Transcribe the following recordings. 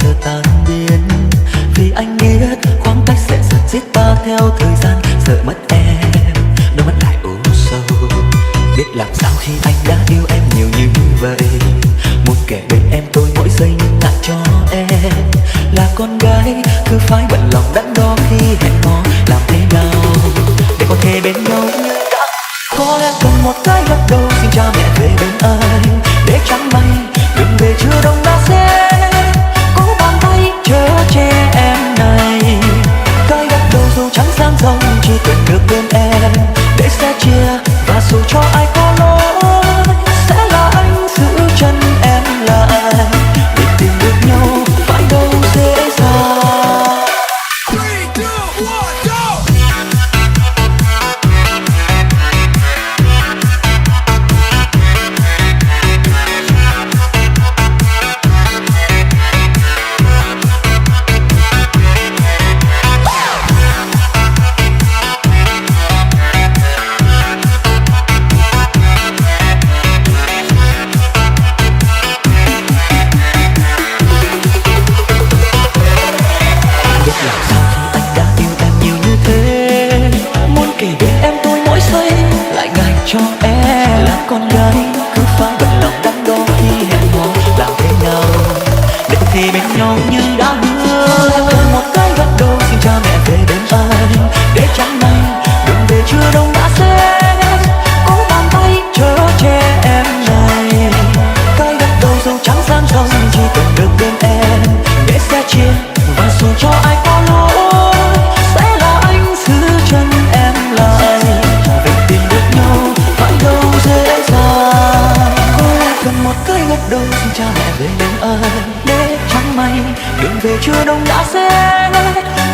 giờ tan biến. Vì anh biết khoảng cách sẽ dần giết ta theo thời gian, sợ mất em, đôi mắt lại u sâu. Biết làm sao khi anh đã yêu em nhiều như vậy, muốn kể bên em tôi mỗi giây nhưng ngại cho em là con gái cứ phải bận lòng đắn đo khi hẹn hò. Làm thế nào để có thể bên nhau như đã, có lẽ cần một cái gật đầu xin cha mẹ về bên anh, để chẳng may đừng về chưa đông đã sẽ có bàn tay chở che em này. Cái gật đầu dù chẳng sang rộng chỉ cần được bên em, để sẽ chia và dù cho ai có lỗi sẽ là anh giữ chân em lại, để tìm được nhau phải đâu dễ dàng. Cho em là con gái cứ phải bận lòng đắn đo khi hẹn hò. Làm thế nào để có thể bên nhau như đã hứa, cần một cái gật đầu xin cha mẹ về bên anh, để chẳng may đừng về chưa đông đã sẽ có bàn tay chở che em này. Cái gật đầu dù chẳng sang rộng chỉ cần được bên em, để sẽ chia và dù cho ai có lỗi sẽ là anh giữ chân em lại, về tìm được nhau phải đâu dễ dàng. Có lẽ cần một cái gật đầu xin cha mẹ về bên anh, để chẳng may đừng về chưa đông đã sẽ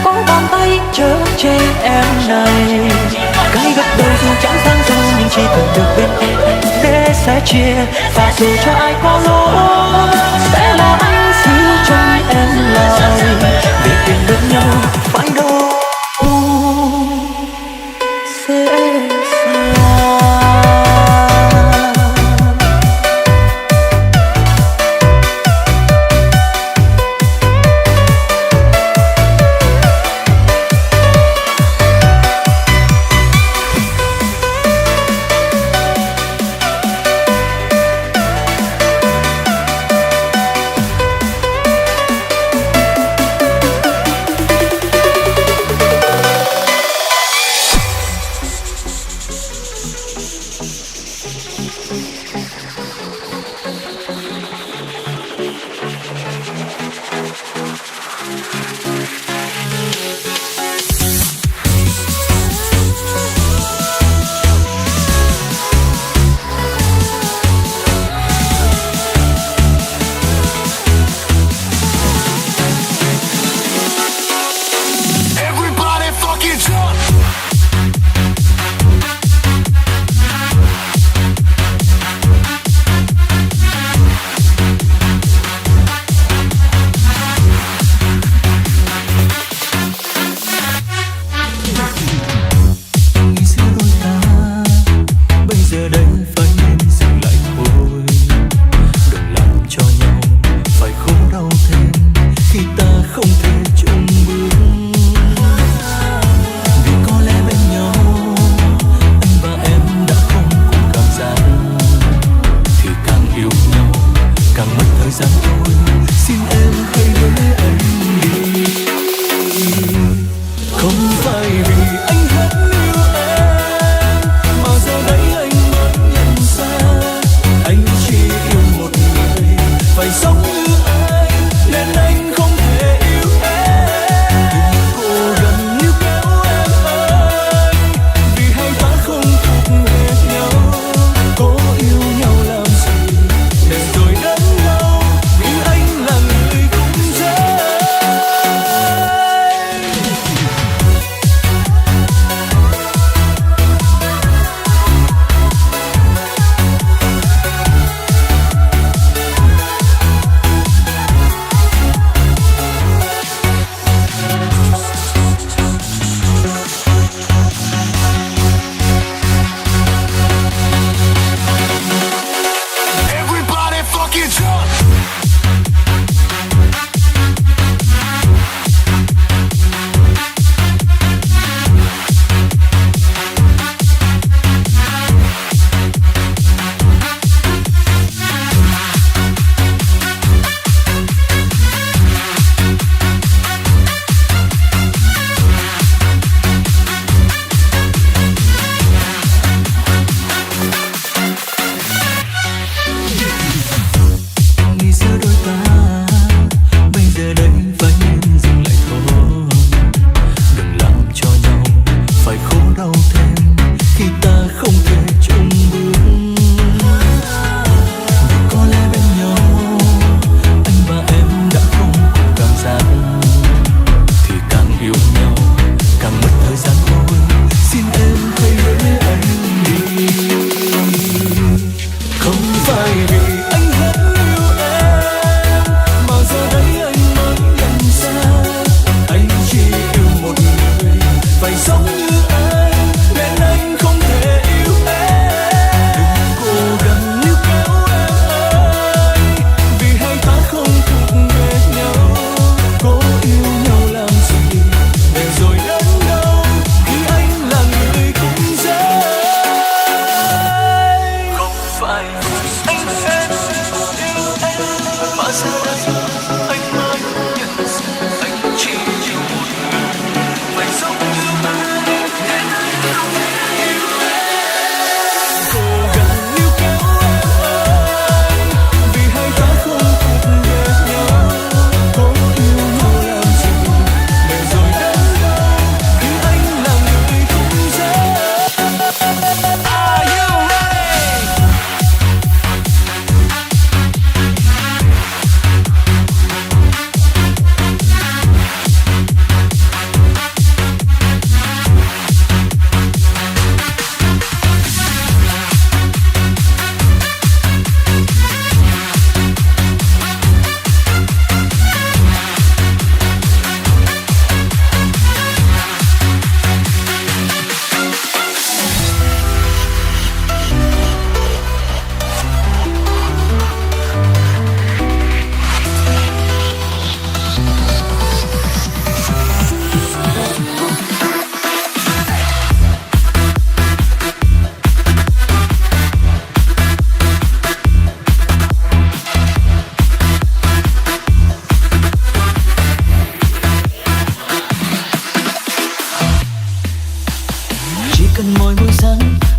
có bàn tay chở che em này. Cái gật đầu dù chẳng sang rộng nhưng chỉ cần được bên em, để sẽ chia và dù cho ai có lỗi sẽ là anh giữ chân em lại, để tìm được nhau phải đâu dễ dàng.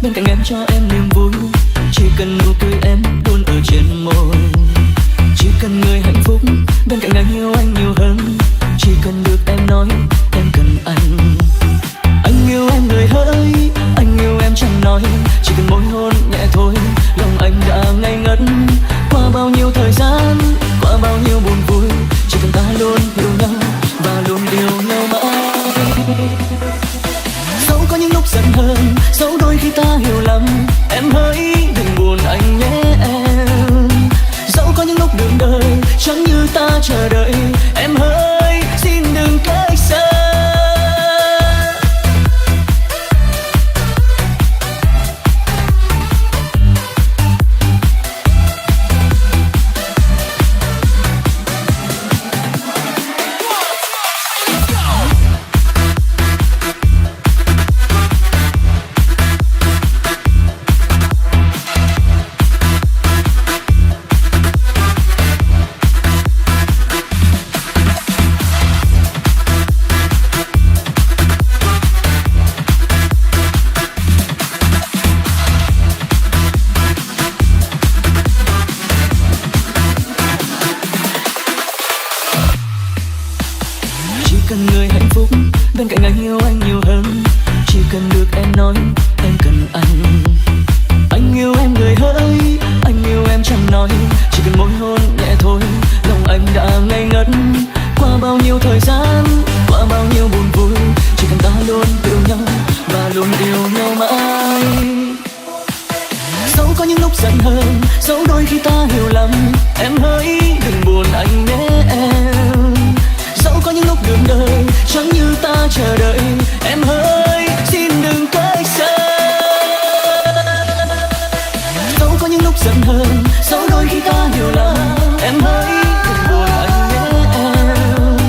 bên cạnh em cho em niềm vui. Chỉ cần nụ cười em luôn ở trên môi. Chỉ cần người hạnh phúc bên cạnh anh yêu hơn. Chỉ cần được em nói em cần anh. Anh yêu em người hỡi, anh yêu em chẳng nói. Chỉ cần môi hôn nhẹ thôi, lòng anh đã ngây ngất. Qua bao nhiêu thời gian, qua bao nhiêu buồn vui, chỉ cần ta luôn yêu nhau và luôn yêu nhau mãi. Dẫu có những lúc giận hờn, dẫu đôi khi ta hiểu lầm, em hỡi đừng buồn anh nhé em. Dẫu có những lúc đường đời chẳng như ta chờ đợi, em hỡi xin đừng cách xa. Bên cạnh anh yêu hơn. Chỉ cần được em nói em cần anh. Anh yêu em người hỡi, anh yêu em chẳng nói. Chỉ cần môi hôn nhẹ thôi, lòng anh đã ngây ngất. Qua bao nhiêu thời gian, qua bao nhiêu buồn vui, chỉ cần ta luôn yêu nhau và luôn yêu nhau mãi. Dẫu có những lúc giận hờn, dẫu đôi khi ta hiểu lầm, em hỡi đừng buồn anh nhé em. Dẫu có những lúc đường đời chẳng như ta chờ đợi, em hỡi xin đừng cách xa. Dẫu có những lúc giận hờn, dẫu đôi khi ta hiểu lầm, em hỡi đừng buồn anh nhé em.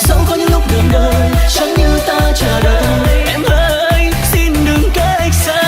Dẫu có những lúc đường đời chẳng như ta chờ đợi, em hỡi xin đừng cách xa.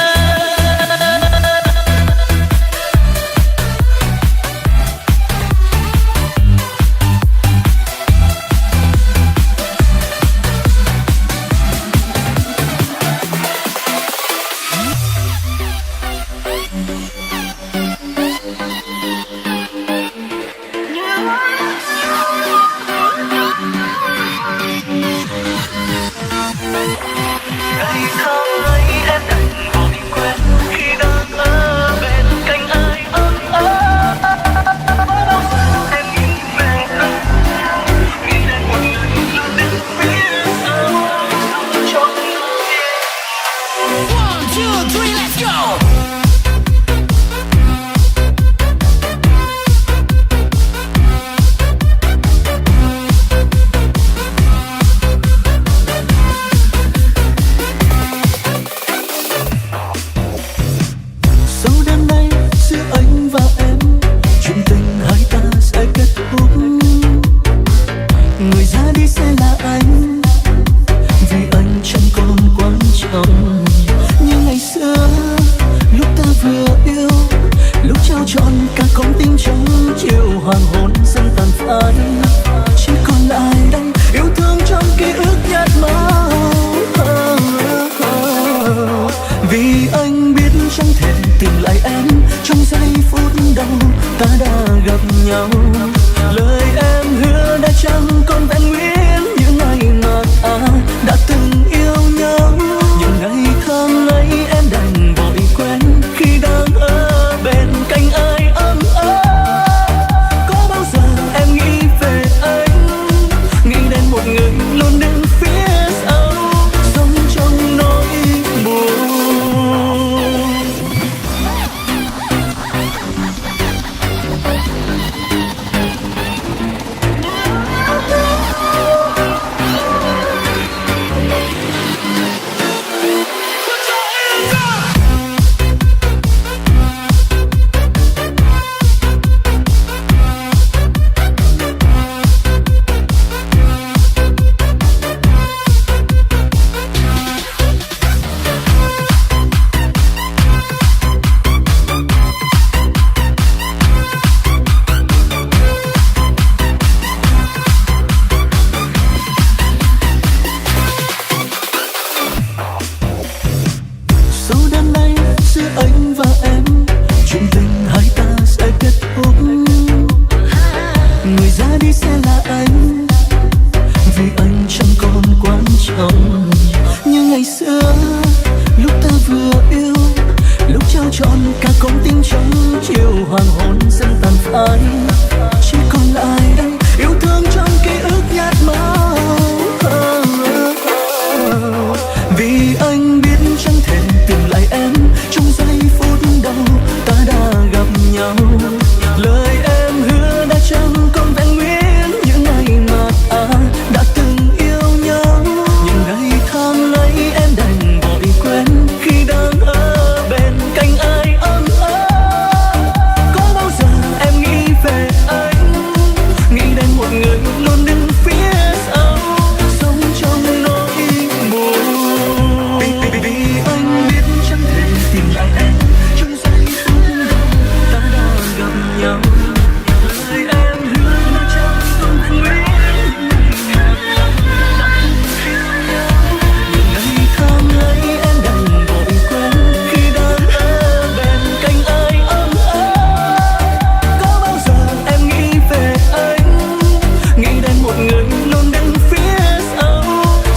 người luôn đứng phía sau,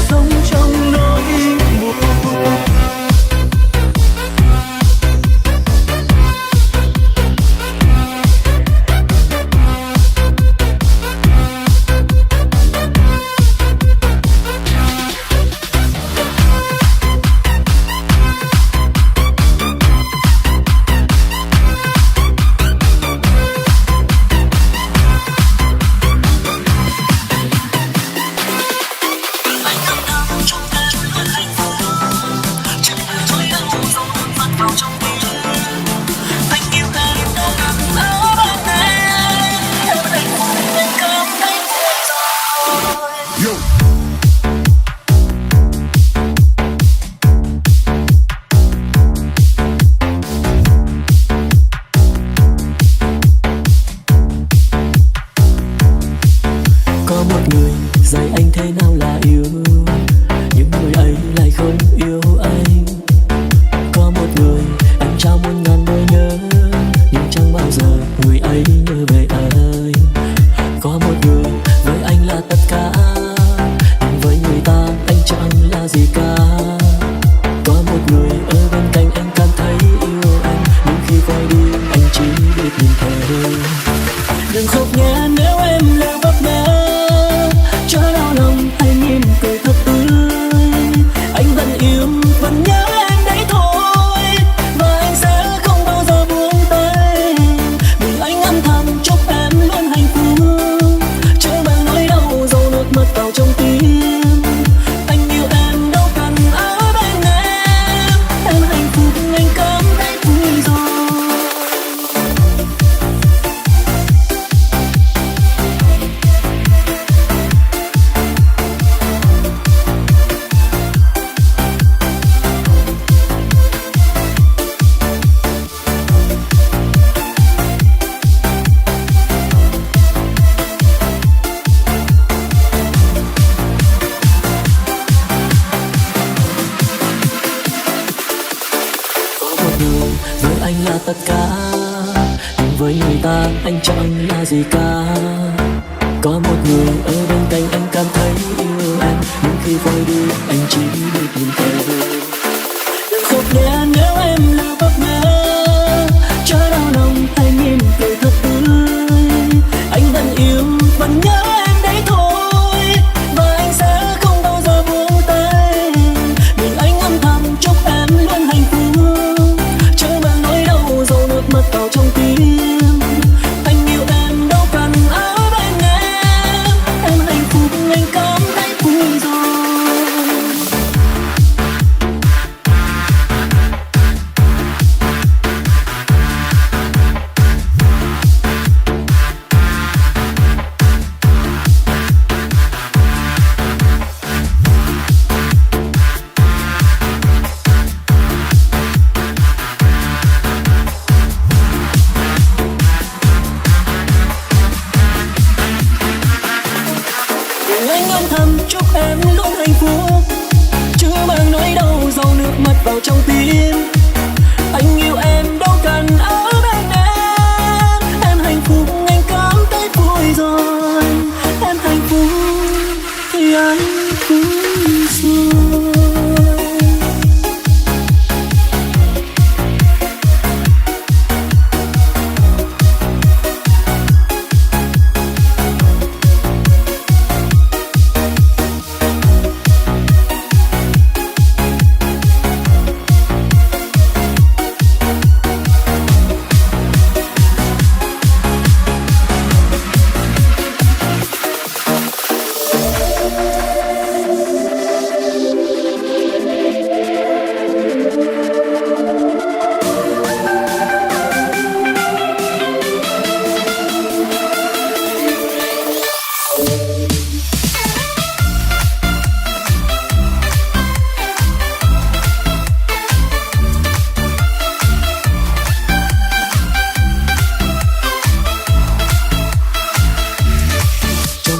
sống trong nỗi buồn. tất cả, nhưng với người ta anh chẳng là gì cả. Có một người ở bên cạnh anh cảm thấy yêu em, nhưng khi vội đi anh chỉ biết nhìn theo. Đừng khóc nhé nếu em lỡ bấp ngã, chớ đau lòng hay mỉm cười thật tươi. Anh vẫn yêu vẫn nhớ em đấy thôi, và anh sẽ không bao giờ buông tay. Mình anh âm thầm chúc em luôn hạnh phúc, chớ mang nỗi đau dồn nước mắt vào trong tim. Anh yêu em đâu cần ở bên em hạnh phúc anh cảm thấy vui rồi. Anh âm thầm chúc em luôn hạnh phúc, chứ mang nỗi đau dòng nước mắt vào trong tim. Anh yêu em đâu cần ở bên em hạnh phúc anh cảm thấy vui rồi. Em hạnh phúc thì anh cũng rồi.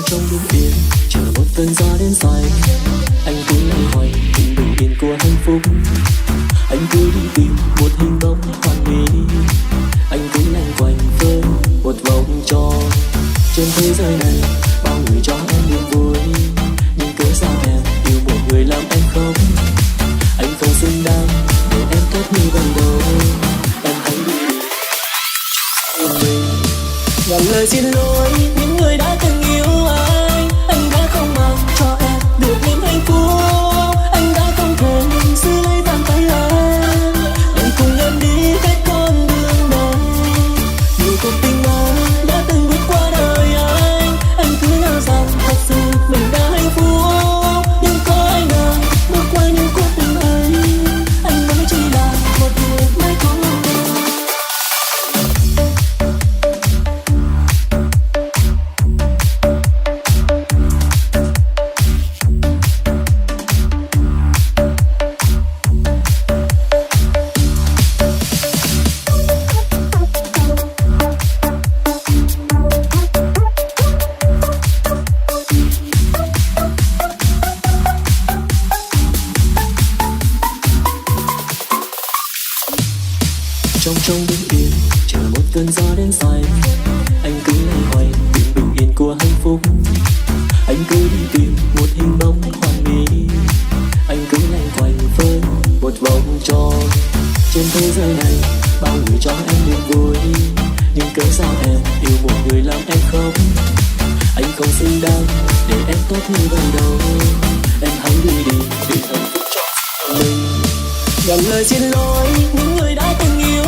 Trong đêm yên chờ một cơn gió đến say, anh cứ loay hoay tìm bình yên của hạnh phúc. Anh cứ đi tìm một hình bóng hoàn mỹ, anh cứ loanh quanh với một vòng tròn. Trên thế giới này bao người cho em niềm trong bình yên chờ một cơn gió đến xoay. Anh cứ loay hoay tìm bình yên của hạnh phúc. Anh cứ đi tìm một hình bóng hoàn mỹ. Anh cứ loay quay với một vòng tròn. Trên thế giới này bao người cho em niềm vui, nhưng cớ sao em yêu một người làm em khóc. Anh không xứng đáng để em tốt như vậy đâu. Em hãy đi đi vì hạnh phúc cho mình. Ngàn lời xin lỗi những người đã từng yêu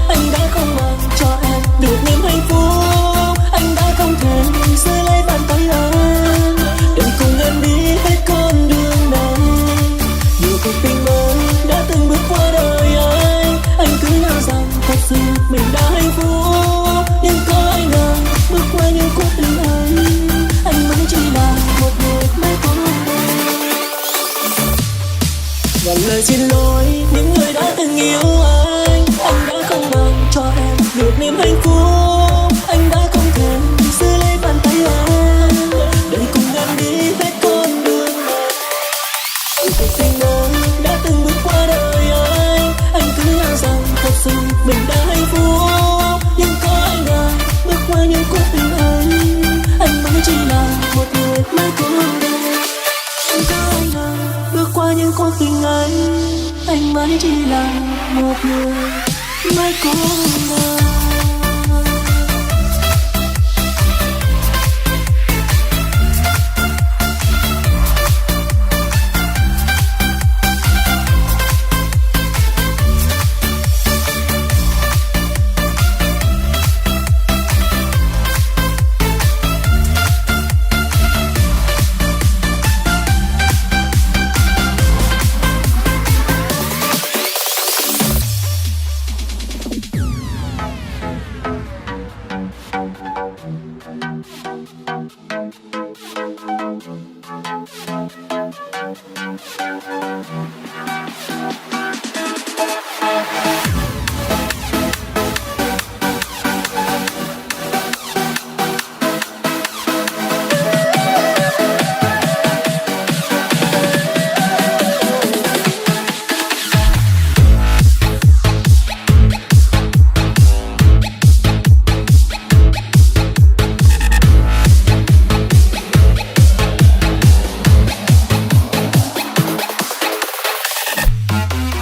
anh đã không mang cho em được niềm hạnh phúc. Anh đã không thể giữ lấy bàn tay anh để cùng em đi hết con đường này. Nhiều cuộc tình mới đã từng bước qua đời anh cứ nói rằng thật sự mình đã hạnh phúc. Nhưng có ai ngờ bước qua những cuộc tình ấy, anh mới chỉ là một người mãi có đời. Ngàn lời xin lỗi những người đã từng yêu anh đã không mang cho em được niềm hạnh phúc. Anh đã không thể giữ lấy bàn tay anh để cùng em đi hết con đường này. Cuộc tình ấy đã từng bước qua đời anh cứ nói rằng thật sự mình đã hạnh phúc. Nhưng có ai ngờ bước qua những cuộc tình ấy, anh mới chỉ là một người mãi có đời. Có ai ngờ bước qua những cuộc tình ấy, anh mới chỉ là một người mãi có đời.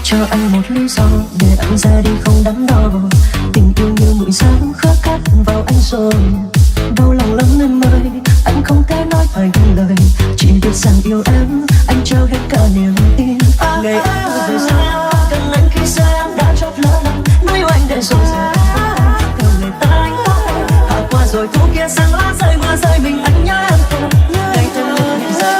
Cho anh một lý do để anh ra đi không đắn đo. Tình yêu như mũi gió khớp cắt vào anh rồi. Đau lòng lắm nên mới anh không thể nói phải những lời. Chỉ biết rằng yêu em, anh trao hết cả niềm tin. Ngày em rời xa, cần anh khi xa em đã chót lỡ lắm. Nói yêu anh để rồi giờ theo người ta anh thôi. Hạ qua rồi thu kia sang lá rơi mưa rơi mình anh nhớ em thôi. Ngày thêm một niềm giấc.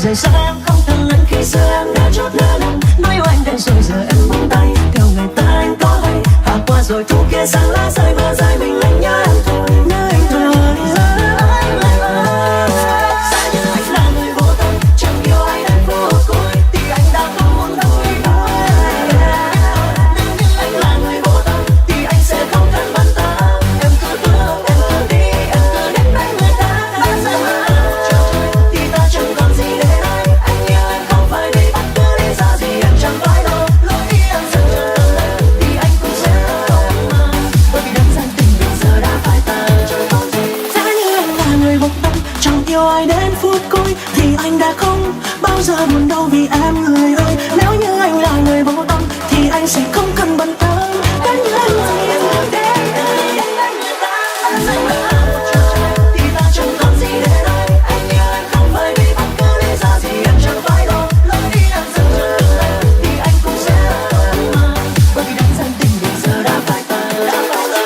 Rời xa em không thân anh khi xưa em đã chót lỡ lầm. Nói yêu anh để rồi giờ em buông tay theo người ta anh có hay. Hạ qua rồi thu kia sang lá rơi mưa rơi mình anh nhớ em thôi. Nhớ anh thôi. Anh xa như anh là người vô tâm, chẳng yêu ai đến vô cuối thì anh đã không muốn thôi. Nếu như anh là người vô tâm thì anh sẽ không cần bận tâm. Em cứ bước, em cứ đi, em cứ đến bên người ta. Đã rơi mưa thì ta chẳng còn gì để nói. Anh cho ai đến phút cuối. Vì anh đã không bao giờ buồn đâu vì em người ơi. Nếu như anh là người vô tâm thì anh sẽ không cần bận tâm đến những gì em đến đây. Anh người ta thì ta chẳng còn gì để nói. Anh yêu em không phải vì bất cứ lý do gì, em chẳng phải lo lỗi đi em dừng chân từng ngày thì anh cũng sẽ mà. Bởi vì đáng rằng tình bây giờ đã phải ta, đã phải ta.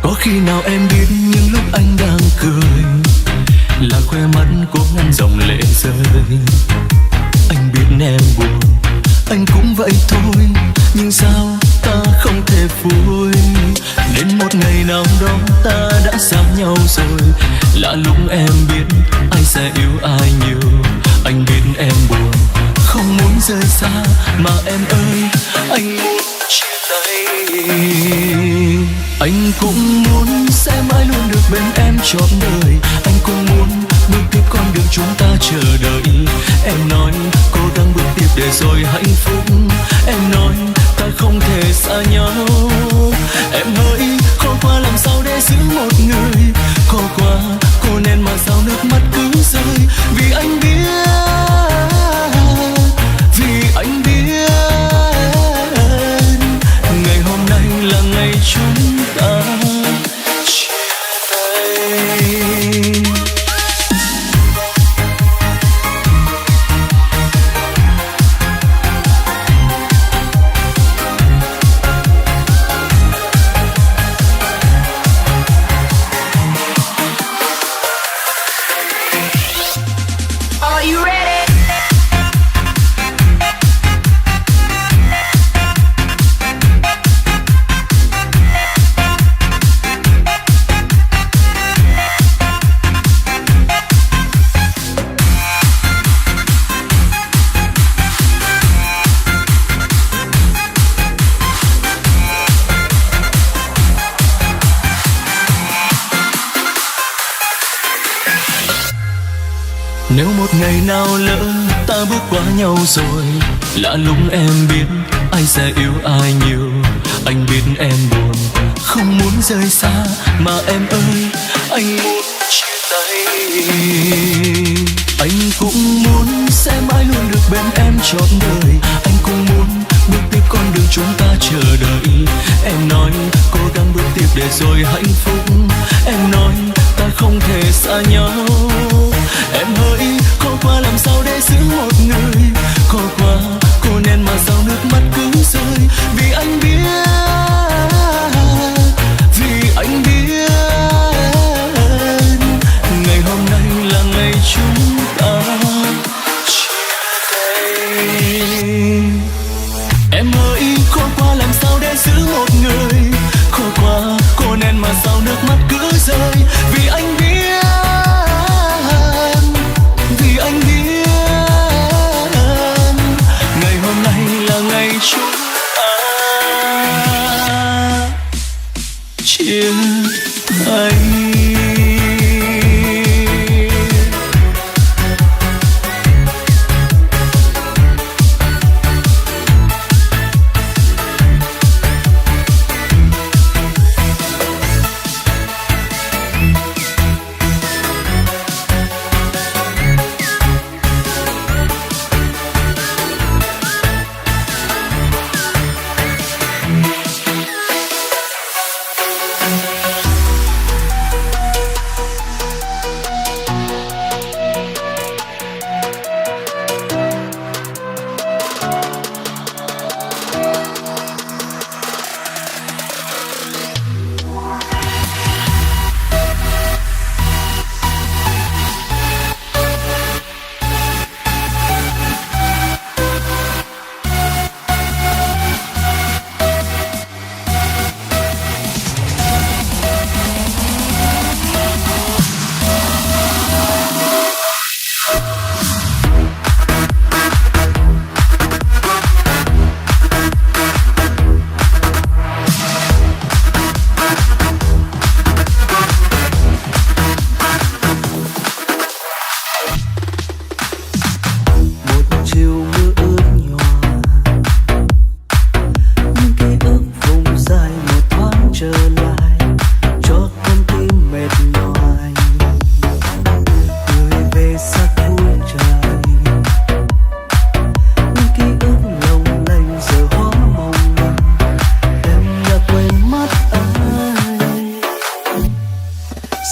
Có khi nào em biết những lúc anh đang cười là khoe mắt cố ngăn dòng lệ rơi. Anh biết em buồn, anh cũng vậy thôi, nhưng sao ta không thể vui. Đến một ngày nào đó ta đã xa nhau rồi, lạ lúc em biết ai sẽ yêu ai nhiều. Anh biết em buồn, không muốn rời xa, mà em ơi anh muốn chia tay. Anh cũng muốn sẽ mãi luôn được bên em trọn đời. Anh cũng muốn bước tiếp con đường chúng ta chờ đợi. Em nói cố gắng bước tiếp để rồi hạnh phúc. Em nói ta không thể xa nhau. Em hỡi khó qua làm sao để giữ một người. Khó qua cô nên mà sao nước mắt cứ rơi. Vì anh biết, vì anh biết ngày hôm nay là ngày chúng ta chia tay. Are you ready? Nếu một ngày nào lỡ ta bước qua nhau rồi, lạ lúc em biết ai sẽ yêu ai nhiều. Anh biết em buồn, không muốn rời xa, mà em ơi anh muốn chia tay. Anh cũng muốn sẽ mãi luôn được bên em trọn đời. Anh cũng muốn bước tiếp con đường chúng ta chờ đợi. Em nói cố gắng bước tiếp để rồi hạnh phúc. Em nói ta không thể xa nhau. Em hỡi khó qua làm sao để giữ một người. Khó qua cô nên mà sao nước mắt cứ rơi. Vì anh biết, vì anh biết ngày hôm nay là ngày chúng ta chia tay. Em hỡi khó qua làm sao để giữ một người. Khó qua cô nên mà sao nước mắt cứ rơi. Vì anh biết,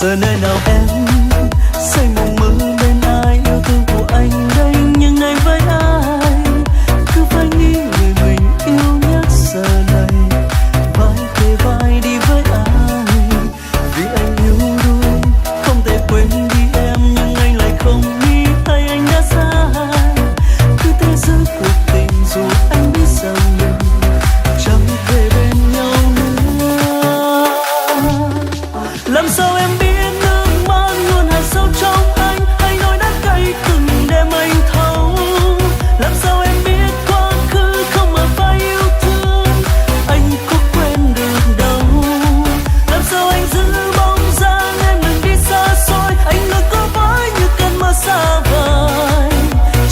giờ nơi nào em xây mộng mơ bên ai, yêu thương của anh đây nhưng nay với ai, cứ phải nghĩ người mình yêu nhất giờ này, vai kề vai đi với ai, vì anh yêu đuối không thể quên đi em, nhưng anh lại không nghĩ hay anh đã sai, cứ thế giữ cuộc tình dù anh biết rằng mình chẳng thể bên nhau nữa. Làm sao em biết nước mắt luôn hằn sâu trong anh, hay nỗi đắng cay từng đêm anh thấu. Làm sao em biết quá khứ không mà phải yêu thương, anh có quên được đâu. Làm sao anh giữ bóng dáng em đừng đi xa xôi, anh luôn cố với như cơn mơ xa vời,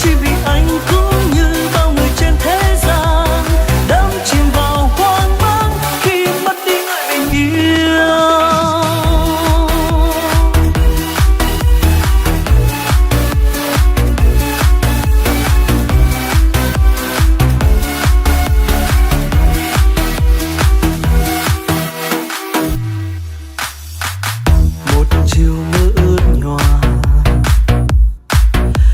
chỉ vì anh cũng như bao người trên thế gian đắm chìm vào hoang mang khi mất đi người mình yêu. Một chiều mưa ướt nhòa,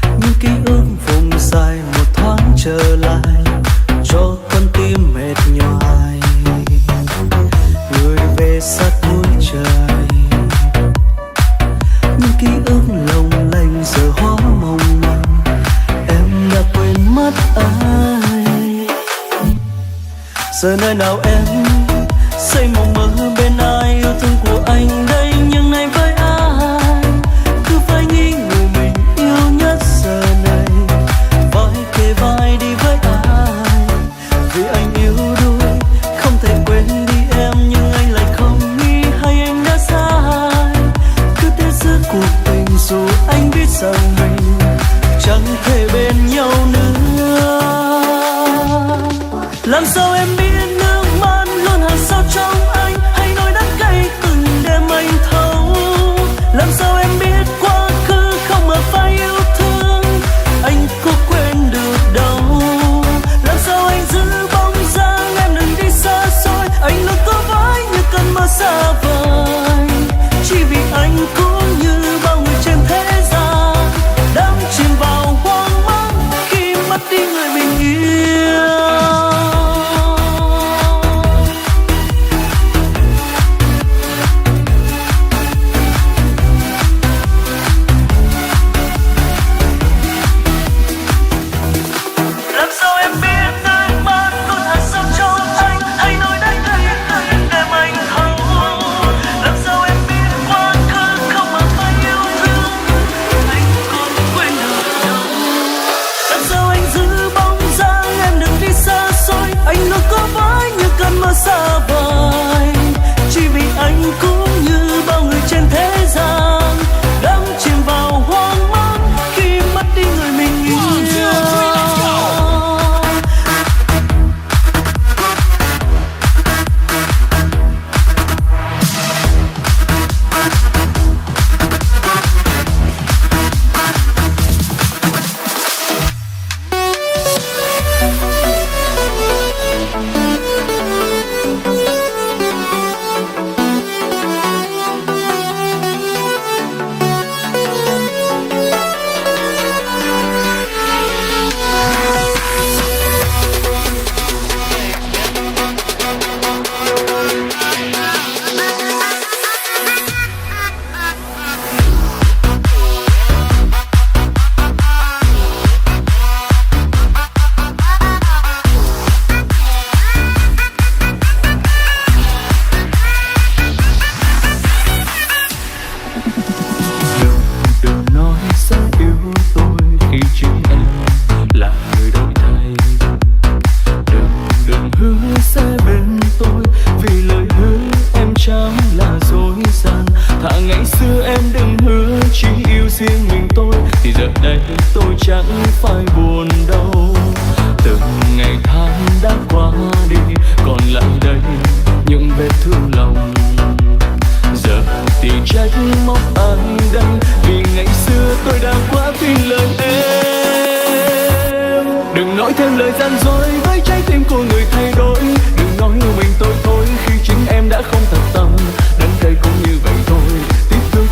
những ký ức vùng dài một thoáng trở lại cho con tim mệt nhoài, người về sát cuối trời, những ký ức lồng lanh giờ hóa mong manh, em đã quên mất ai. Giờ nơi nào em xây mộng mơ bên ai, yêu thương của anh đây nhưng nay với ai, cứ phải nghĩ người mình yêu nhất giờ này, vai kề vai đi với ai, vì anh yêu đuối không thể quên đi em, nhưng anh lại không nghĩ hay anh đã sai, cứ thế giữ cuộc tình dù anh biết rằng mình chẳng thể bên nhau nữa. Làm sao em biết nước mắt luôn hằn sâu trong anh, hay nỗi đắng cay từng đêm anh thấu. Làm sao em biết quá khứ không mà phải yêu thương, anh có quên được đâu. Làm sao anh giữ bóng dáng em đừng đi xa xôi, anh luôn cố với như cơn mơ xa vời, chỉ vì anh cũng như bao người trên thế gian đắm chìm vào hoang mang khi mất đi người mình yêu. Làm sao em biết nước mắt luôn hằn sâu trong anh, hay nỗi đắng cay từng đêm anh thấu. Làm sao em biết quá khứ không mà phải yêu thương, anh còn quên được đâu. Làm sao anh giữ bóng dáng em đừng đi xa xôi, anh luôn cố với như cơn mơ xa vời, chỉ vì anh cũng như bao người trên thế gian đắm chìm vào hoang mang khi mất đi người mình yêu. Đừng nói sẽ yêu tôi khi chính em là người đổi thay. Đừng hứa sẽ bên tôi vì lời hứa em chẳng là dối gian. Thà ngày xưa em đừng hứa chỉ yêu riêng mình tôi, thì giờ đây tôi chẳng phải buồn đâu. Từng ngày tháng đã qua đi, còn lại đây những vết thương lòng. Giờ thì trách móc anh đây, vì ngày xưa tôi đã quá tin lời em. Đừng nói thêm lời gian dối với trái tim của người thay đổi. Đừng nói yêu mình tôi thôi khi chính em đã không thật tâm. Đắng cay cũng như vậy thôi, tiếc thương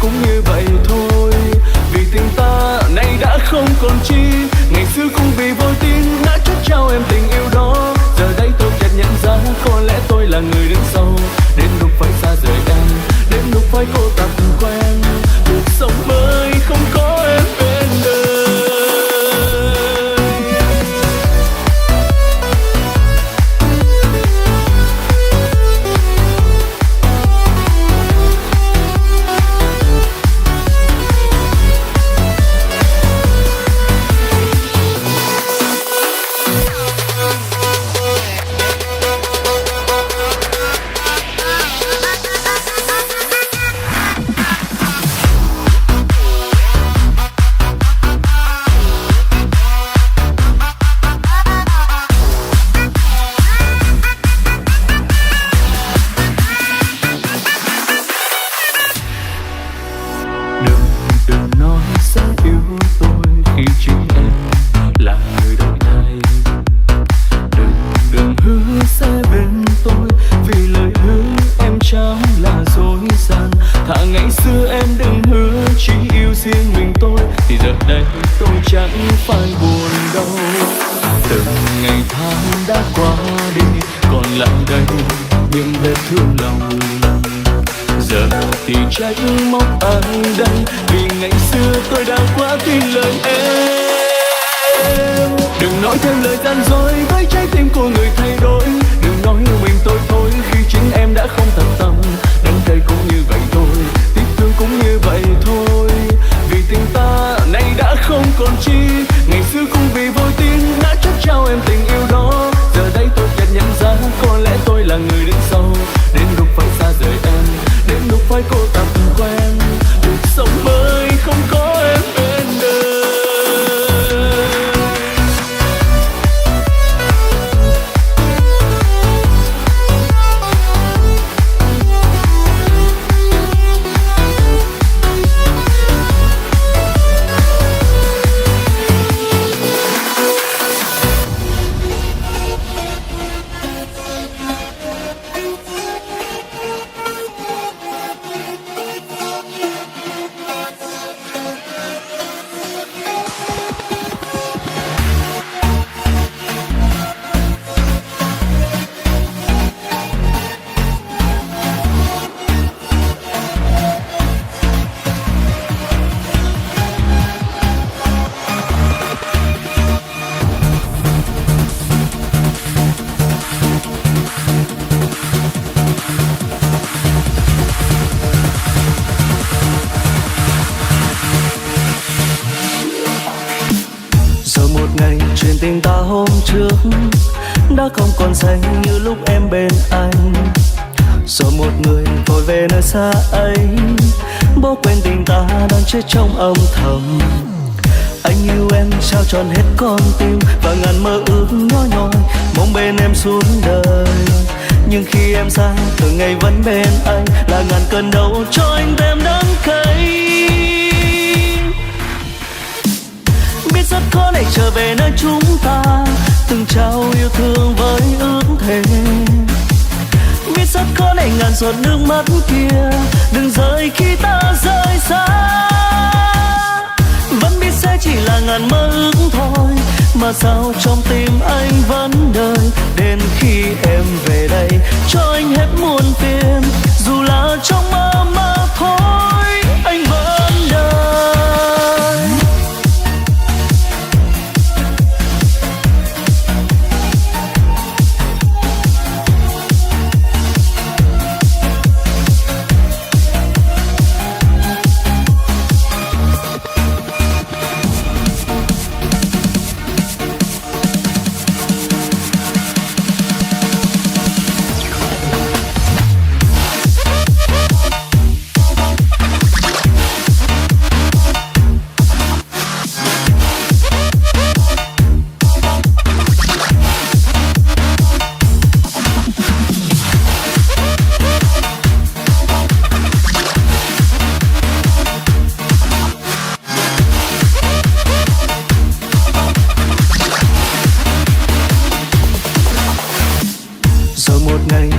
quen cuộc sống mới không có em bên đời. Đừng nói sẽ yêu tôi khi chính em là người đổi thay. Đừng hứa sẽ bên tôi vì lời hứa em chẳng là dối gian. Thà ngày xưa em đừng hứa chỉ yêu riêng mình tôi thì giờ đây tôi chẳng phải buồn đâu. Từng ngày tháng đã qua đi còn lại đây những vết thương lòng. Giờ thì trách móc ai đây vì ngày xưa tôi đã quá tin lời em. Đừng nói thêm lời gian dối với trái tim của người thay đổi. Đừng nói yêu mình tôi thôi khi chính em đã không thật tâm. Đắng cay cũng như vậy thôi, tiếc thương cũng như vậy thôi. Vì tình ta nay đã không còn chi. Ngày xưa cũng vì vô tin đã chấp trao em tình yêu đó. Giờ đây tôi chợt nhận ra có lẽ tôi là người đứng sau. Đến lúc phải xa rời em, đến lúc phải cô tập quen cuộc sống mới không có em bên đời. Chuyện tình ta hôm trước đã không còn say như lúc em bên anh. Rồi một người vội về nơi xa ấy, bỏ quên tình ta đang chết trong âm thầm. Anh yêu em trao tròn hết con tim và ngàn mơ ước nhỏ nhoi mong bên em suốt đời. Nhưng khi em xa từng ngày vẫn bên anh là ngàn cơn đau cho anh thêm đắng cay. Biết rất khó để trở về nơi chúng ta từng trao yêu thương với ước thề. Biết rất khó để ngàn giọt nước mắt kia đừng rơi khi ta rời xa. Vẫn biết sẽ chỉ là ngàn mơ ước thôi mà sao trong tim anh vẫn đợi đến khi em về đây cho anh hết muôn phiền. Dù là trong mơ mà thôi anh vẫn đợi.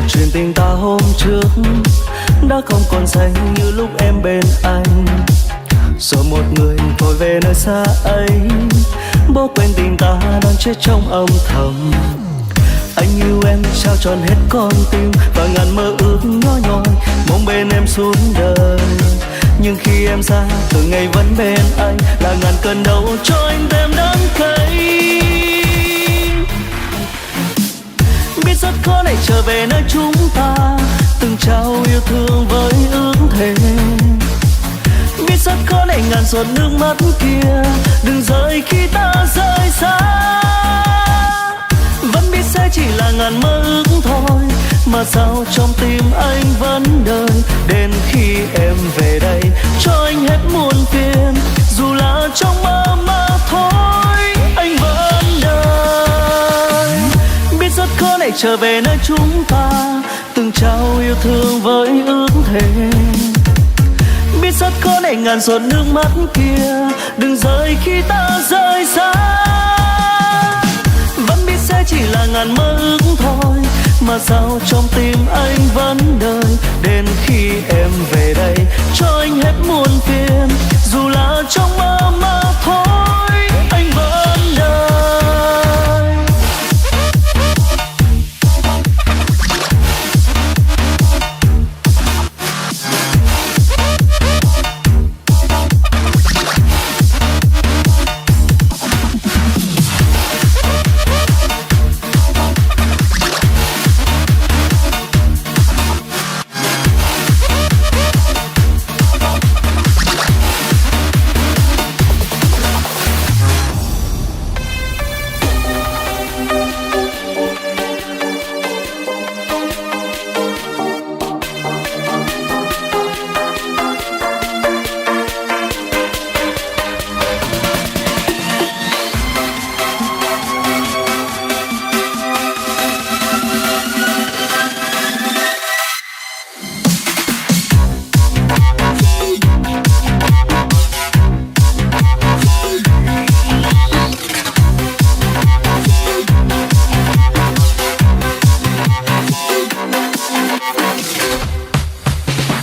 Chuyện tình ta hôm trước đã không còn say như lúc em bên anh. Rồi một người vội về nơi xa ấy, bỏ quên tình ta đang chết trong âm thầm. Anh yêu em trao tròn hết con tim và ngàn mơ ước nhỏ nhoi mong bên em suốt đời. Nhưng khi em xa từng ngày vẫn bên anh, là ngàn cơn đau cho anh thêm đắng cay. Biết rất khó để trở về nơi chúng ta từng trao yêu thương với ước thề. Biết rất khó để ngàn giọt nước mắt kia đừng rơi khi ta rời xa. Vẫn biết sẽ chỉ là ngàn mơ ước thôi, mà sao trong tim anh vẫn đợi đến khi em về đây cho anh hết muôn phiền. Dù là trong mơ mà thôi anh vẫn đợi. Biết rất khó để trở về nơi chúng ta từng trao yêu thương với ước thề. Biết rất khó để ngàn giọt nước mắt kia đừng rơi khi ta rời xa. Vẫn biết sẽ chỉ là ngàn mơ ước thôi, mà sao trong tim anh vẫn đợi đến khi em về đây cho anh hết muôn phiền. Dù là trong mơ mà thôi anh vẫn đợi.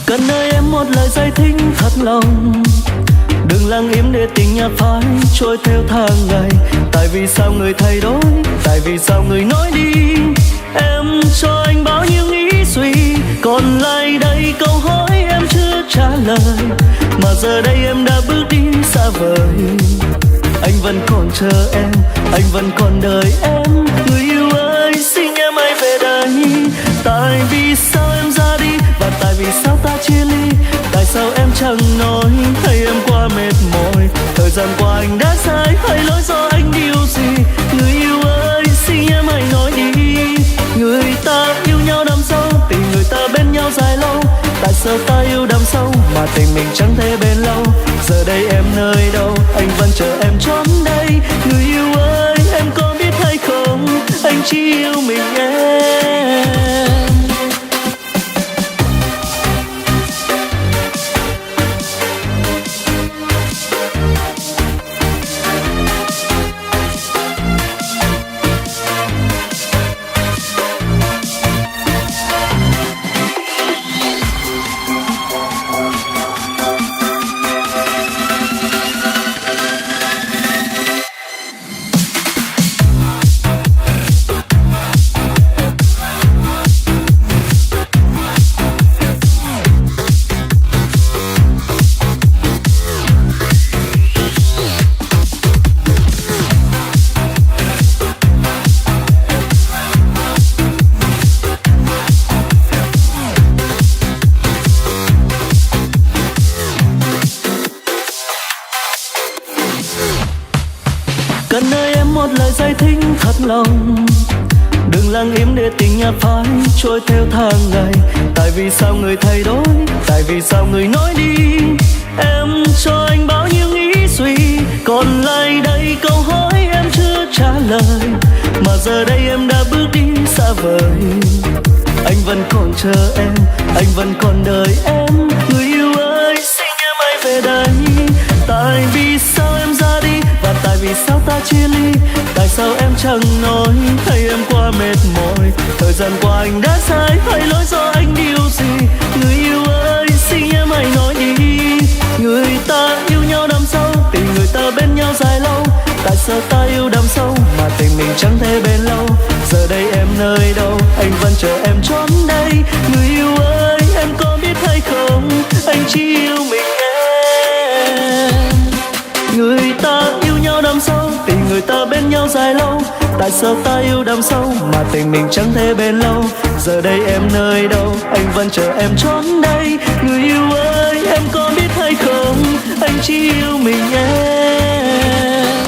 Cần nơi em một lời giải thích thật lòng, đừng lặng im để tình nhà phai trôi theo tháng ngày. Tại vì sao người thay đổi, tại vì sao người nói đi. Em cho anh bao nhiêu nghĩ suy, còn lại đây câu hỏi em chưa trả lời. Mà giờ đây em đã bước đi xa vời, anh vẫn còn chờ em, anh vẫn còn đợi em. Người yêu ơi xin em hãy về đây. Tại vì sao em ra đi, và tại vì sao ta chia ly. Tại sao em chẳng nói hay em quá mệt mỏi. Thời gian qua anh đã sai hay lỗi do anh điều gì. Người yêu ơi xin em hãy nói đi. Người ta yêu nhau đắm sâu, tình người ta bên nhau dài lâu. Tại sao ta yêu đắm sâu mà tình mình chẳng thể bền lâu. Giờ đây em nơi đâu, anh vẫn chờ em trốn đây. Người yêu ơi em có biết hay không, anh chỉ yêu mình em. Cần nơi em một lời giải thích thật lòng, đừng lặng im để tình nhà phai trôi theo tháng ngày. Tại vì sao người thay đổi, tại vì sao người nói đi. Em cho anh bao nhiêu nghĩ suy, còn lại đây câu hỏi em chưa trả lời. Mà giờ đây em đã bước đi xa vời, anh vẫn còn chờ em, anh vẫn còn đợi em. Người yêu ơi xin em hãy về đây. Tại vì sao em ra đi, và tại vì sao ta chia ly. Tại sao em chẳng nói hay em quá mệt mỏi. Thời gian qua anh đã sai hay lỗi do anh điều gì. Người yêu ơi xin em hãy nói đi. Người ta yêu nhau đắm sâu, tình người ta bên nhau dài lâu. Tại sao ta yêu đắm sâu mà tình mình chẳng thể bền lâu. Giờ đây em nơi đâu, anh vẫn chờ em trốn đây. Người yêu ơi em có biết hay không, anh chỉ yêu mình em. đôi ta bên nhau dài lâu. Tại sao ta yêu đắm sâu mà tình mình chẳng thể bền lâu? Giờ đây em nơi đâu, anh vẫn chờ em trốn đây. Người yêu ơi, em có biết hay không, anh chỉ yêu mình em.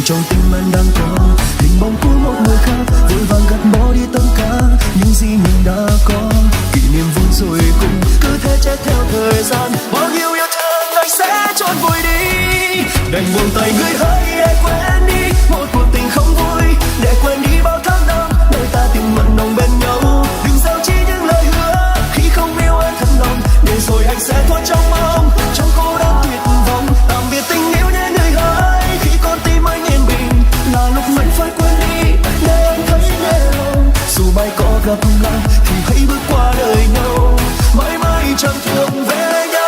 Trong tim anh đang có hình bóng của một người khác, vội vàng gạt bỏ đi tất cả những gì mình đã có. Kỷ niệm vui rồi cũng cứ thế chết theo thời gian, bao nhiêu yêu thương anh sẽ trốn vùi đi. Đành buông tay người hỡi để quên đi một cuộc tình không vui, để quên đi bao tháng năm đôi ta tình mặn nồng bên nhau. Đừng giấu chi những lời hứa khi không yêu anh thật lòng, để rồi anh sẽ thôi trong mong, trong cô đơn tuyệt vọng. Tạm biệt tình yêu nhé người hỡi, khi con tim anh yên bình là lúc mình phải quên đi, để anh thấy nhẹ lòng. Dù mai có gặp lại thì hãy bước qua đời nhau, mãi mãi chẳng thường về nhau.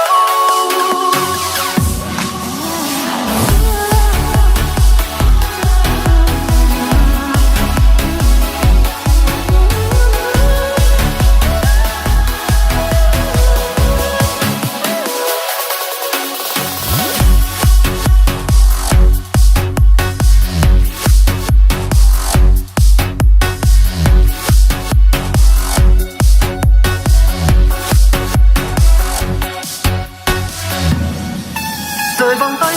Rời vòng tay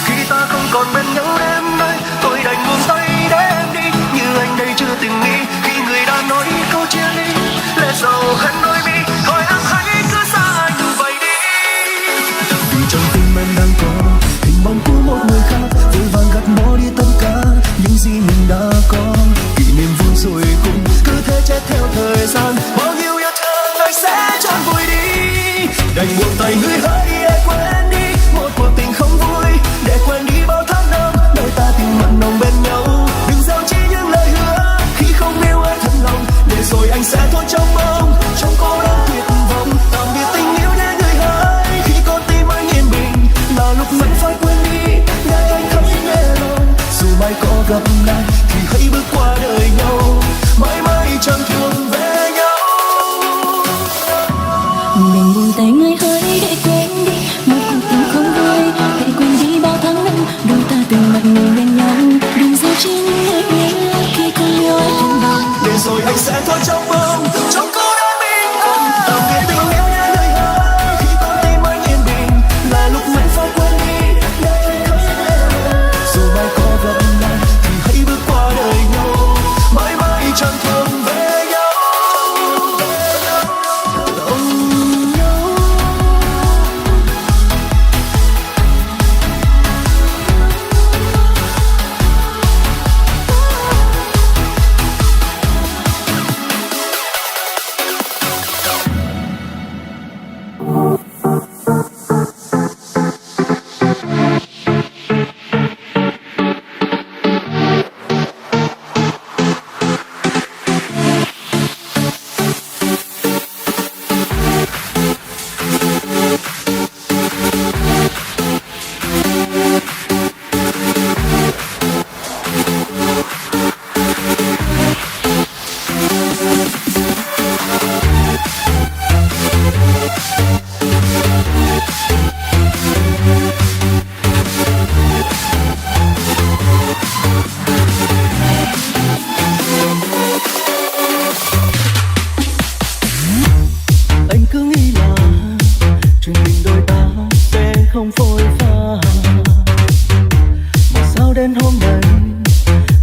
khi ta không còn bên nhau đêm nay, tôi đành buông tay để em đi, như anh đây chưa từng nghĩ khi người đã nói câu chia ly. Lẽ sầu khăn đôi mi, thôi em hãy cứ xa anh vậy đi. Vì trong tim em đang có hình bóng của một người khác, vội vàng gạt bỏ đi tất cả những gì mình đã có. Kỷ niệm vui rồi cũng cứ thế chết theo thời gian, bao nhiêu yêu thương anh sẽ trốn vùi đi. Đành buông tay người hỡi để quên đi một cuộc tình không vui, để quên đi bao tháng năm đôi ta tình mặn nồng bên nhau. Đừng giấu chi những lời hứa khi không yêu anh thật lòng, để rồi anh sẽ thôi trong mong, trong cô đơn tuyệt vọng. Tạm biệt tình yêu nhé người hỡi, khi con tim anh yên bình là lúc mình phải quên đi, để anh thấy nhẹ lòng. Dù mai có gặp lại thì hãy bước qua đời nhau, mãi mãi chẳng thường về nhau. Đành buông tay người hỡi để quên đi một cuộc tình không vui, để quên đi bao tháng năm đôi ta từng mặt người bên nhau. Đừng giấu chi những lời nhớ khi không yêu anh thật lòng, để rồi anh sẽ thôi trong mong, trong cô đơn bình an. Tạm biệt tình yêu nhé người hỡi, khi con tim anh yên bình là lúc mình phải quên đi, để anh thấy nhẹ lòng. Dù mai có gặp lại thì hãy bước qua đời nhau, mãi mãi chẳng thường về nhau. hôm nay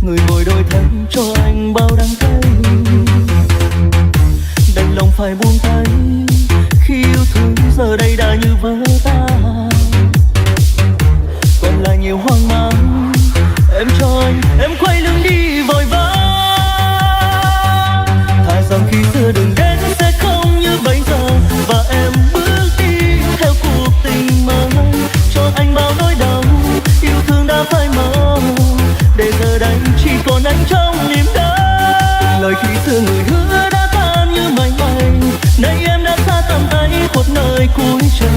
người ngồi đổi thay cho anh bao đắng cay, đành lòng phải buông tay khi yêu thương giờ đây đã như vỡ tan. Còn lại nhiều hoang mang em cho anh, em quay lưng đi vội vã. Thà rằng khi xưa đừng đến sẽ không như bây giờ, và em bước đi theo cuộc tình mới cho anh bao nỗi đau. Yêu thương đã phai màu để giờ đây chỉ còn anh trong niềm đau. Lời khi xưa người hứa đã tan như mây bay, nay em đã xa tầm tay khuất nơi cuối trời.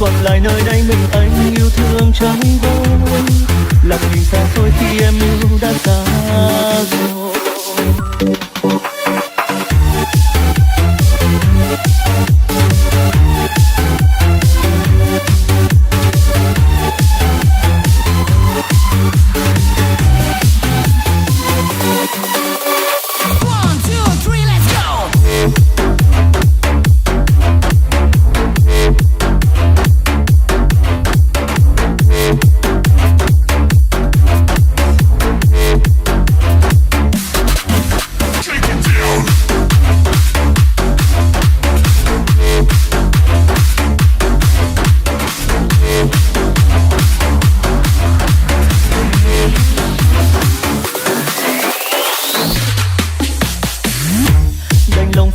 Còn lại nơi đây mình anh yêu thương trái vơi, lặng nhìn xa xôi khi em yêu đã xa rồi.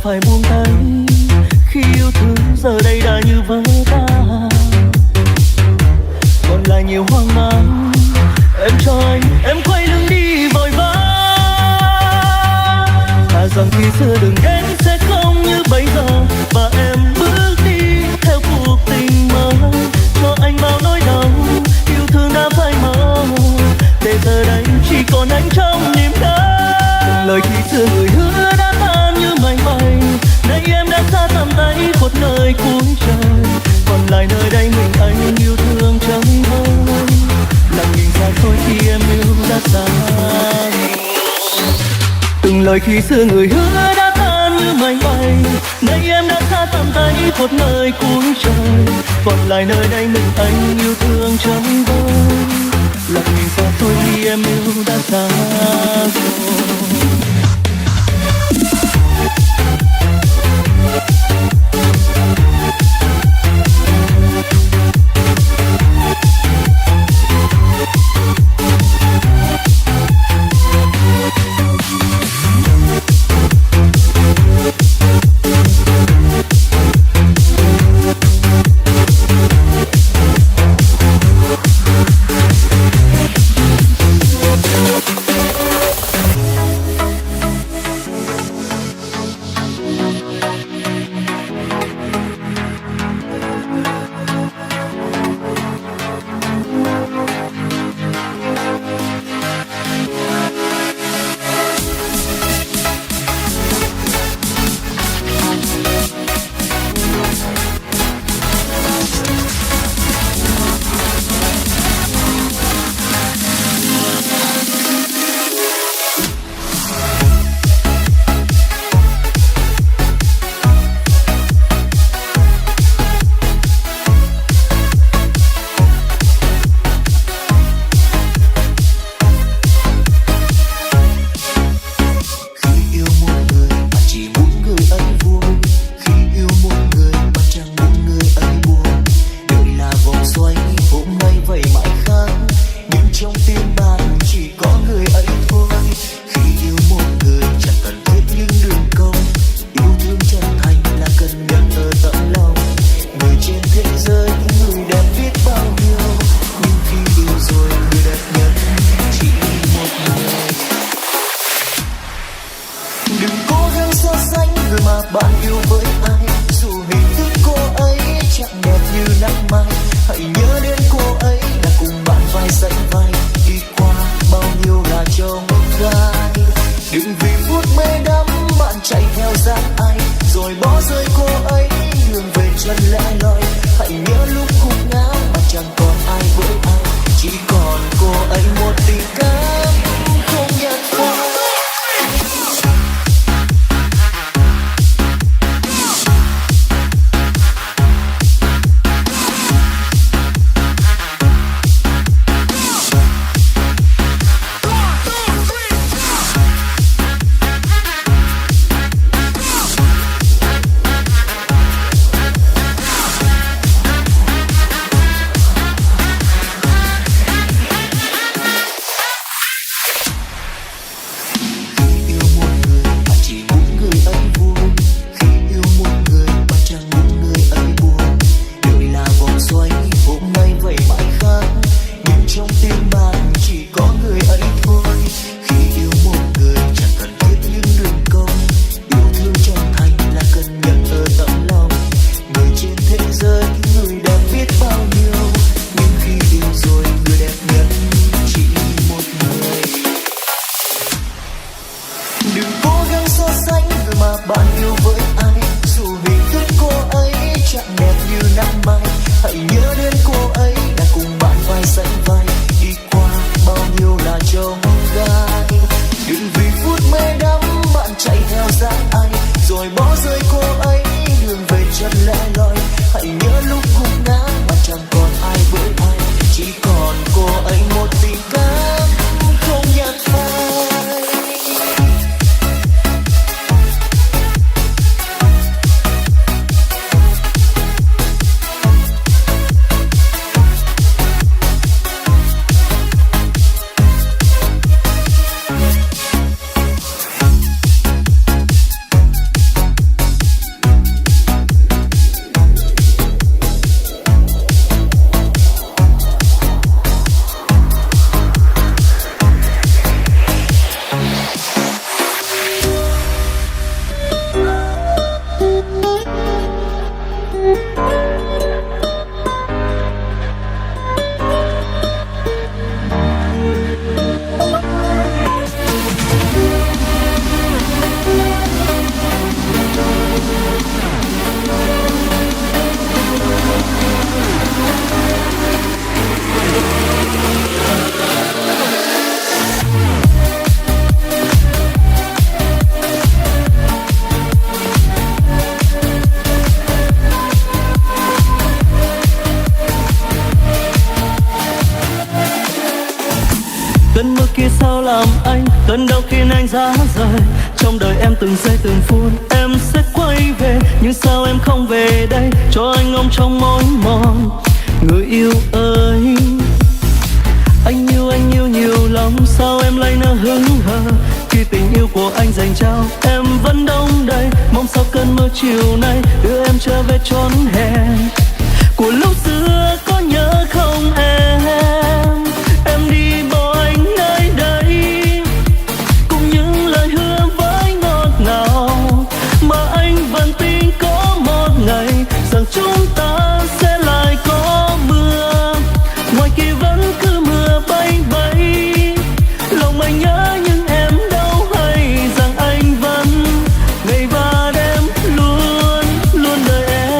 Phải buông tay khi yêu thương giờ đây đã như vỡ tan. Còn lại nhiều hoang mang em cho anh, em quay lưng đi vội vã. Thà rằng khi xưa đừng đến sẽ không như bây giờ, và em bước đi theo cuộc tình mới cho anh bao nỗi đau. Yêu thương đã phai màu để giờ đây chỉ còn anh trong niềm đau. Từng lời khi xưa người hứa đã tan như mây bay, nay em đã xa tầm tay khuất nơi cuối trời. Còn lại nơi đây mình anh yêu thương trái vơi, lặng nhìn xa xôi khi em yêu đã xa. Từng lời khi xưa người hứa đã tan như mây bay, nay em đã xa tầm tay khuất nơi cuối trời. Còn lại nơi đây mình anh yêu thương trái vơi, lặng nhìn xa xôi khi em yêu đã xa rồi. trông gai. Đừng vì phút mê đắm bạn chạy theo dáng anh rồi bỏ rơi cô ấy, đường về chân lẻ loi. Hãy nhớ lúc gục ngã mà chẳng còn ai với anh, chỉ còn cô ấy một tình cảm không nhạt phai. Cơn mưa kia sao làm anh, cơn đau khiến anh giá rời. Trong đời em từng giây từng phút em sẽ quay về, nhưng sao em không về đây cho anh ôm trong mối mòn. Người yêu ơi, anh yêu nhiều lắm, sao em lại nỡ hững hờ khi tình yêu của anh dành trao em vẫn đông đầy. Mong sao cơn mưa chiều nay đưa em trở về chốn hẹn của lúc xưa, có nhớ không em? Em đi bỏ anh nơi đây cùng những lời hứa với ngọt ngào, mà anh vẫn tin có một ngày rằng chúng ta sẽ lại có mưa. Ngoài kia vẫn cứ mưa bay bay, lòng anh nhớ nhưng em đâu hay rằng anh vẫn ngày và đêm luôn luôn đợi em.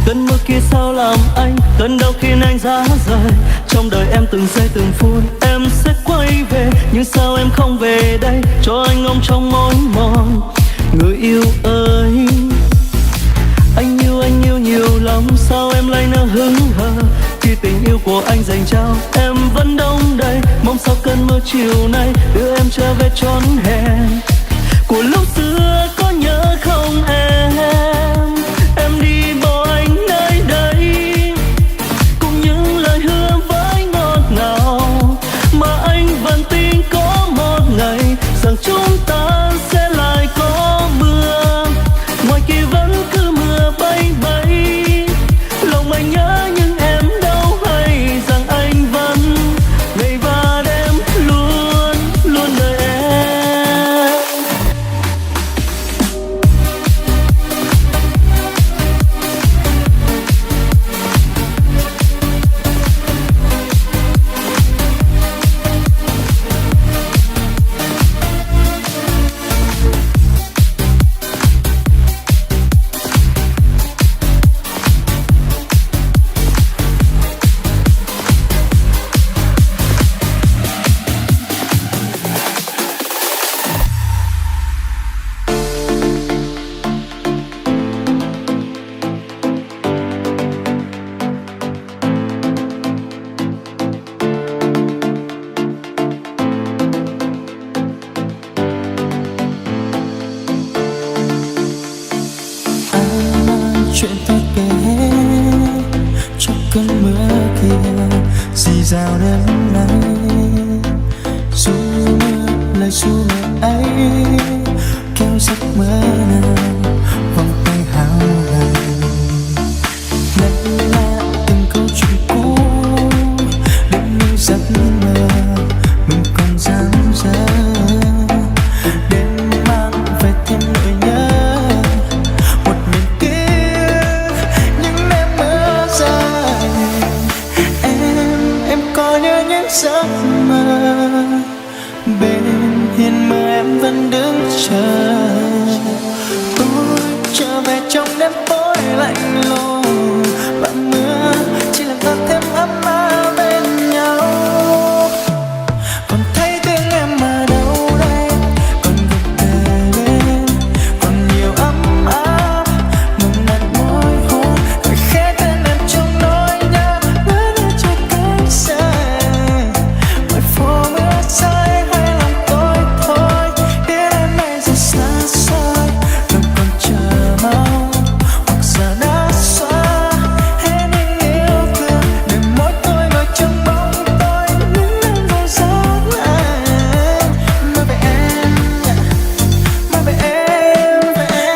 Cơn mưa kia sao làm anh, cơn đau khiến anh giá rời. Trong đời em từng giây từng phút em sẽ quay về, nhưng sao em không về đây cho anh ôm trong mối mòn. Người yêu ơi, anh yêu nhiều lắm, sao em lại nỡ hững hờ khi tình yêu của anh dành trao em vẫn đông đầy. Mong sao cơn mưa chiều nay đưa em trở về chốn hẹn của lúc xưa, có nhớ không em? Em đi bỏ anh nơi đây cùng những lời hứa với ngọt ngào, mà anh vẫn tin có một ngày rằng chúng ta sẽ lại có mưa. Ngoài kia vẫn cứ mưa bay bay, lòng anh nhớ nhưng em đâu hay rằng anh vẫn ngày và đêm luôn luôn đợi em. sao đêm nay dù mưa lại dù mưa ấy kéo giấc mơ nào vòng tay hao gầy. Đây là từng câu chuyện cũ đến những giấc mơ mình còn dang dở, đêm mang về thêm nỗi nhớ một miền tiếc những đêm mơ dài. Em có nhớ những giấc mơ bên hiên mưa em vẫn đứng chờ tôi trở về trong đêm tối lạnh lùng và mưa chỉ làm ta thêm ấm áp bên nhau. Còn thấy tiếng em ở đâu đây, còn gần kề bên, còn nhiều ấm áp nồng nàn môi hôn gọi khẽ tên em trong nỗi nhớ ngỡ như trời cánh dài. Ngoài phố mưa rơi hay lòng tôi thôi biết em nay giờ xa xôi đâu còn chờ mong hoặc giờ đã xóa hết những yêu thương để mỗi tôi ngồi trong bóng tôi những năm vô gió lạnh. Mơ về em, mơ về em,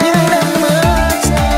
những đêm mưa dài.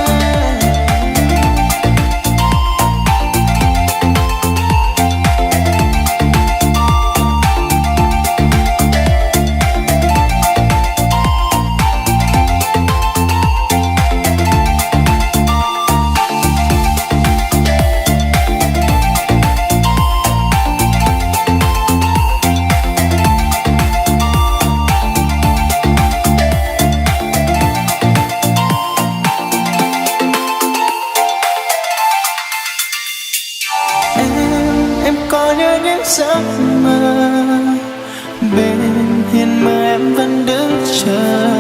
Em có nhớ những giấc mơ bên hiên mưa em vẫn đứng chờ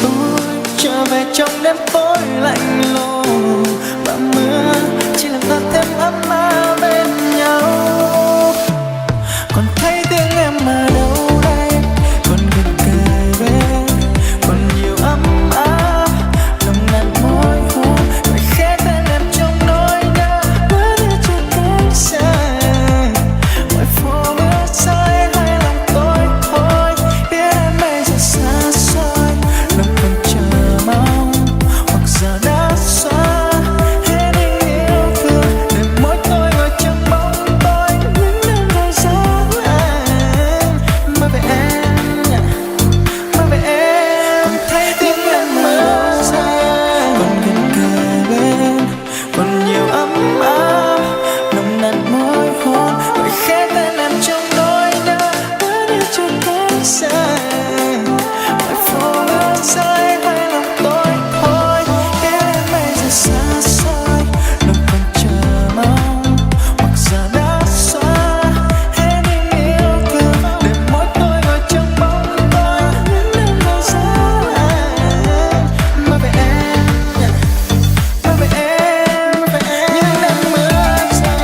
tôi trở về trong đêm tối lạnh lùng và mưa chỉ làm ta thêm ấm áp bên nhau. Còn thấy tiếng em ở đâu đây, còn gần kề bên, còn nhiều ấm áp nồng nàn môi hôn gọi khẽ tên em trong nỗi nhớ ngỡ như trời cánh dài. Ngoài phố mưa rơi hay lòng tôi thôi biết em bây giờ xa xôi đâu còn chờ mong hoặc giờ đã xóa hết những yêu thương để mỗi tôi ngồi trong bóng tôi những đêm vô gió lạnh. Mơ về em, mơ về em, còn thấy tiếng em mưa rơi, còn gần kề bên, còn nhiều ấm áp nồng nàn môi hôn gọi khẽ tên em trong nỗi nhớ ngỡ như trời cánh dài. Ngoài phố mưa rơi hay lòng tôi thôi biết em bây giờ xa xôi đâu còn chờ mong hoặc giờ đã xóa hết những yêu thương để mỗi tôi ngồi trong bóng tôi những đêm vô gió lạnh. Mơ về em, mơ về em, những đêm mưa dài.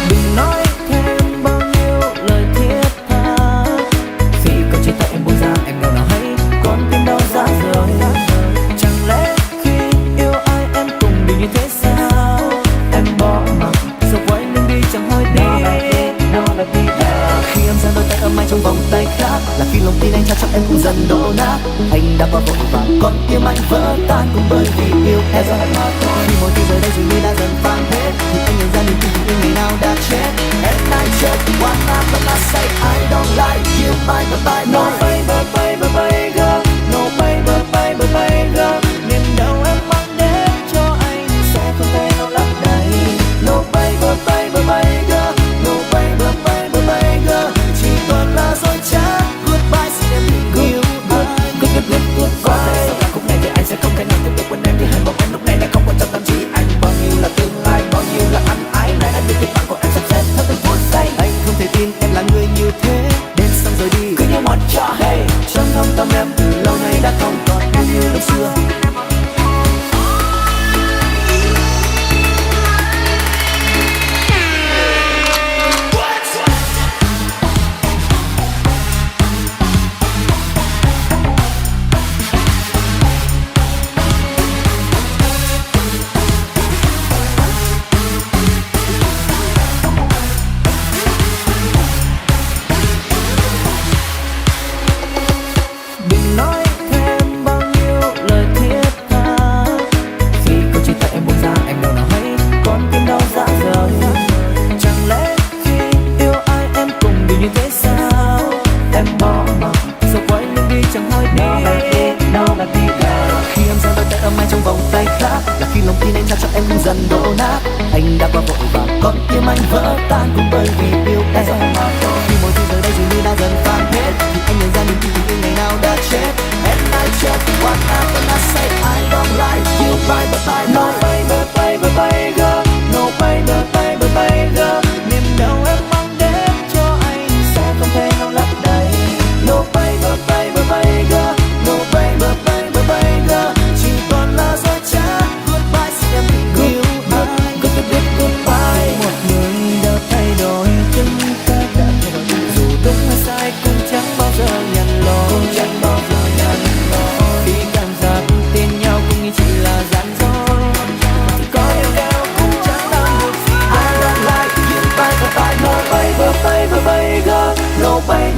Đừng nói thêm bao nhiêu lời thiết tha khi câu chia tay em buông ra em đâu nào hay còn tim đau giá rời. Chẳng lẽ khi yêu ai em cũng đều như thế sao? Em bỏ mặc rồi quay lưng đi chẳng hỏi đi. Khi em giang đôi tay ấm anh trong vòng tay khác là khi lòng tin anh trao cho em cũng dần đổ nát. Anh đã qua vội và con tim anh vỡ tan cũng bởi vì yêu em giờ mà thôi. Khi một thế giới đây dường như đã dần tan hết thì anh nhận ra niềm tin của yêu ngày nào đã chết. And I just one night when I say I don't like you, bye. No baby girl, no baby girl. Niềm đau em mang đến cho anh sẽ không thể nào lấp đầy. No baby girl, no baby girl. Chỉ còn là dối trá. Goodbye xin em đừng yêu anh. Goodbye. Sau ca khúc này thì anh sẽ không thể nào tiếp tục quên em, vì hai bọn em lúc này đã không quan trọng tâm trí anh. Bao nhiêu là tương lai, bao nhiêu là ân ái, này anh biết kịch bản của em sắp xếp theo từng phút giây. Anh không thể tin em là người như thế, đến xong rồi đi cứ như một trò hay. Trong thâm tâm em từ lâu nay đã không còn như lúc xưa. Đừng nói thêm bao nhiêu lời thiết tha, khi câu chia tay em buông ra anh đâu nào hay còn tim đau dạ dày. Chẳng lẽ khi yêu ai em cũng đều như thế sao? Em bỏ mặc rồi quay lưng đi chẳng hỏi đi. Đâu là đi đâu? Khi em giang đôi tay ấm anh trong vòng tay khác, là khi lòng tin anh trao cho em dần đổ nát. Anh đã qua vội và con tim anh vỡ tan cũng bởi vì yêu em. Khi mọi thứ giờ đây dường như đã dần tan hết, thì anh nhận ra niềm tin tình yêu ngày nào đã chết. And I just want out when I say I don't like you, bye. No baby girl, no baby girl. Niềm đau em mang đến cho anh sẽ không thể nào lấp đầy. No baby girl, no baby girl. Chỉ còn là dối trá. Goodbye xin em đừng yêu anh. Goodbye. Một người đã thay đổi tính cách, dù đúng hay sai cũng chẳng bao giờ nhận lỗi. Vì cảm giác tin nhau cũng nghĩ chỉ là gian dối. Có yêu nhau cũng chẳng đáng một gì. I don't like you, bye. No baby girl, no baby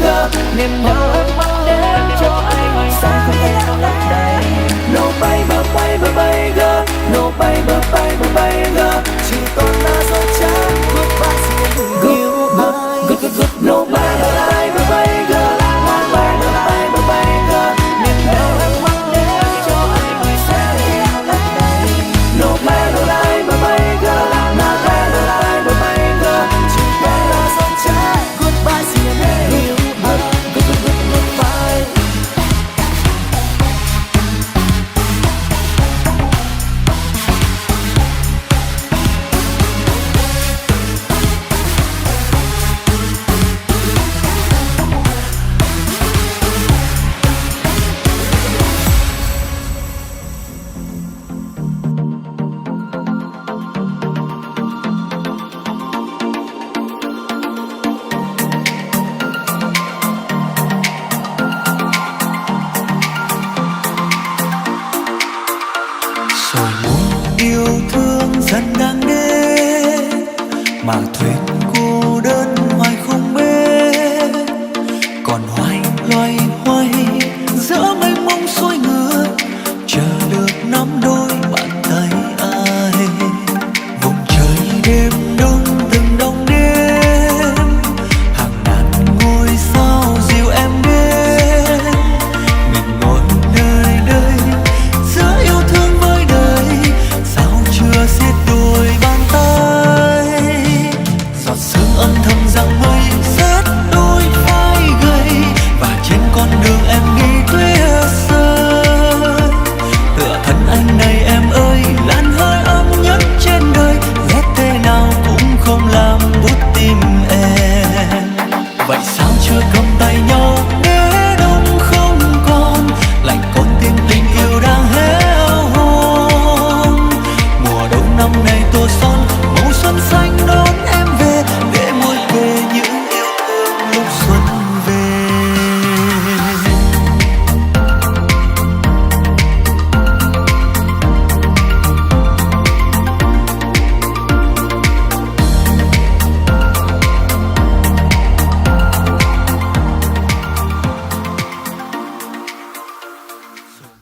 girl. Niềm đau em mang đến cho anh sẽ không thể nào lấp đầy. No baby girl, no baby girl. Chỉ còn là dối trá. Goodbye xin em đừng yêu anh. No baby girl, no baby girl. Niềm đau em mang đến cho anh sẽ không thể nào lấp đầy. No baby girl, no baby girl. Chỉ còn là dối trá. Goodbye xin em đừng yêu anh. Goodbye. Rồi mùa yêu thương dần đang đến, mà thuyền